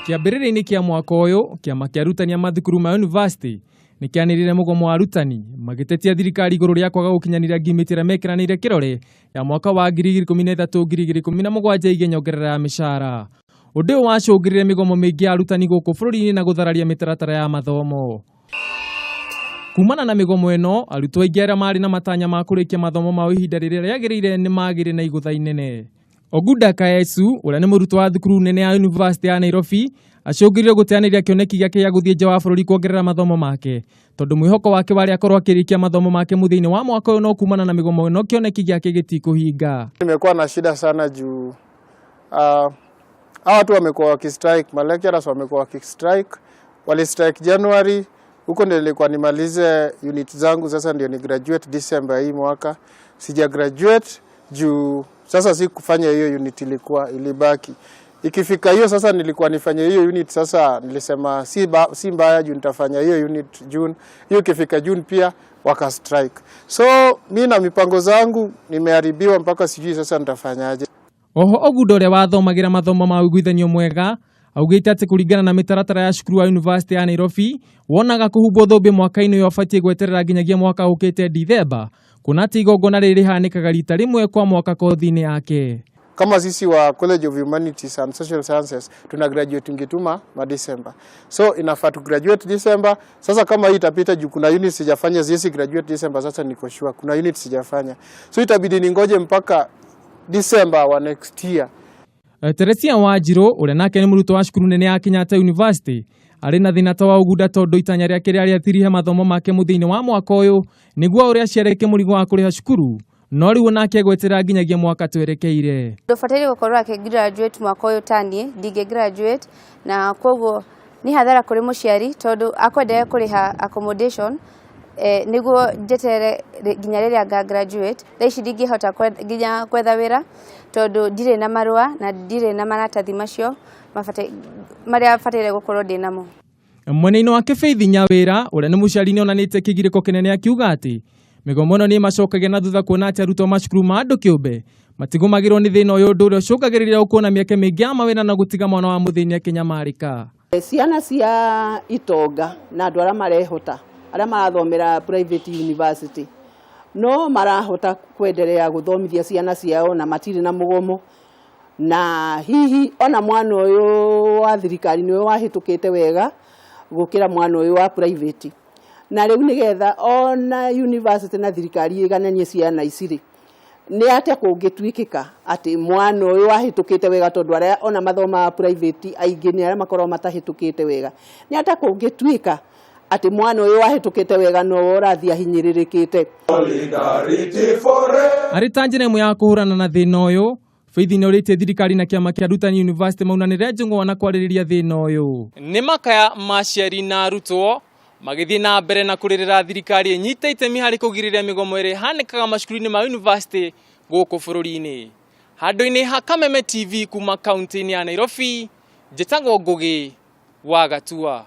Kiambĩrĩria-inĩ kĩa mwaka ũyũ, kĩama kĩa arutani a mathukuru ma university nĩ kĩanĩrĩire mugomo wa arutani magĩtetia thirikari igũrũ rĩa kwaga gũkinyanĩria ngimĩtĩ ĩrĩa mekĩranĩire kĩrore ya mwaka wa 2013-2017 igĩnyongerera ya mĩcara. Ũndũ ũyũ wacũngĩrĩire mĩgomo mĩingĩ ya arutani gũkũ bũrũri-inĩ na gũthararia mĩtaratara ya mathomo. Kumana na mĩgomo ĩno, arutwo aingĩ arĩa marĩ na matanya ma kurikia mathomo ma ihinda rĩrĩa rĩagĩrĩire nĩ magĩrĩ na igũtha inene. Gukaya ũrĩa nĩ mũrutwo wa thukuru nene ya University ya Nairobi acũngĩrĩirio gũteanĩria kĩoneki gĩake gĩa gũthiĩ nja wa bũrũri kuongerera mathomo make, tondũ mwĩhoko wake warĩ akorwo akĩrĩkia mathomo make mũthia-inĩ wa mwaka ũyũ no kumana na mĩgomo ĩno kĩoneki gĩake gĩtikũhinga. Nimekuwa na shida sana juu hawa watu wamekuwa wakistrike, ma lecturers wamekuwa wakistrike, walistrike January, huko ndio nilikuwa nimalize unit zangu, sasa ndio ni graduate December hii mwaka. Sija graduate juu sasa si kufanya hiyo unit ilibaki. Ikifika hiyo sasa nilikuwa nifanye hiyo unit, sasa nilisema si mbaya juu nitafanya hiyo unit June. Hiyo ikifika June pia waka strike. So mimi na mipango zangu nimeharibiwa mpaka sijui sasa nitafanyaje. Oho Ogundo ũrĩa wathomagira mathomo ma ũiguithanio mwega augĩte atĩ kũringana na mĩtaratara ya cukuru wa University ya Nairobi wonaga kũhumbwo thũmbĩ mwaka-inĩ ũyũ abatie gweterera nginyagia mwaka ũkĩte December, kuna atĩ igongona rĩrĩ rĩhanĩkaga rita rĩmwe kwa mwaka kothi-inĩ yake. Kama sisi wa College of Humanities and Social Sciences tuna graduate ngituma December. So inafaa tu graduate December. Sasa kama hii itapita juu kuna unit sijafanya, ziesi graduate December, sasa niko sure kuna unit sijafanya. So itabidi ningoje mpaka December wa next year. Teresia Wanjiru ũrĩa nake nĩ mũrutwo wa cukuru nene ya Kenyatta University arĩ na thĩna ta wa ũgunda tondũ itanya rĩake rĩarĩ atirihe mathomo make mũthia-inĩ wa mwaka ũyũ nĩguo ũrĩa aciarĩke mũrigo wa kũrĩha cukuru, no rĩu nake gweterera nginyagia mwaka twerekeire. Ndũbataire gũkorwo akĩgraduate mwaka ũyũ taniĩ ndingĩgraduate, na koguo nĩ hathara kũrĩ mũciari tondũ akwendaga kũrĩha accommodation nĩguo njetere nginya rĩrĩa ngagraduate. Thaa ici ndingĩhota nginya kwetha wĩra tondũ ndirĩ na marũa na ndirĩ na maratathi macio marĩa bataire gũkorwo ndĩ namo. Mwena-inĩ wake Faith Nyawĩra ũrĩa nĩ mũciari nĩ onanĩte kigiriko kinene akiuga atĩ mĩgomo ĩno nĩ macokagia na thutha kuona atĩ arutwo macukuru ma andũ kĩũmbe matigũmagĩrwo nĩ thĩna ũyũ, ũndũ ũrĩa ũcũngagĩrĩria gũkuona mĩeke mĩingĩ ya mawĩra na gũtiga mwana wa mũthĩni akĩnyamarĩka. Ciana cia itonga na andũ arĩa marehota arĩa marathomera private university no marahota kwendelea gũthomithia ciana ciao na matirĩ na mũgomo, na hihi ona mwana ũyũ wa thirikari nĩwe wahĩtũkĩte wega gũkĩra mwana ũyũ wa private. Na rĩu nĩgetha ona university na thirikari igananie ciana icirĩ, nĩ atĩa kũngĩtuĩkĩka atĩ mwana ũyũ wahĩtũkĩte wega tondũ arĩa ona mathoma private aingĩ nĩ arĩa makorwo matahĩtũkĩte wega, nĩ atĩa kũngĩtuĩka atĩ mwana ũyũ wahĩtũkĩte wega no ũrathiĩ ahinyĩrĩrĩkĩte. Arĩ ta njĩra ĩmwe ya kũhũrana na thĩna ũyũ, Faith nĩ ũrĩtie thirikari na kĩama kĩa arutani university maunanĩre njũng'wa na kwarĩrĩria thĩna ũyũ. Nĩ makaya ma aciari na arutwo magĩthiĩ na mbere na kũrĩrĩra thirikari ĩnyite itemi harĩ kũgirĩrĩria mĩgomo ĩrĩa ĩhanĩkaga macukuru-inĩ ma university gũkũ bũrũri-inĩ. Handũ-inĩ ha Kameme TV kuma kaunti-inĩ ya Nairobi, njĩtagwo Ngugi wa Gatua.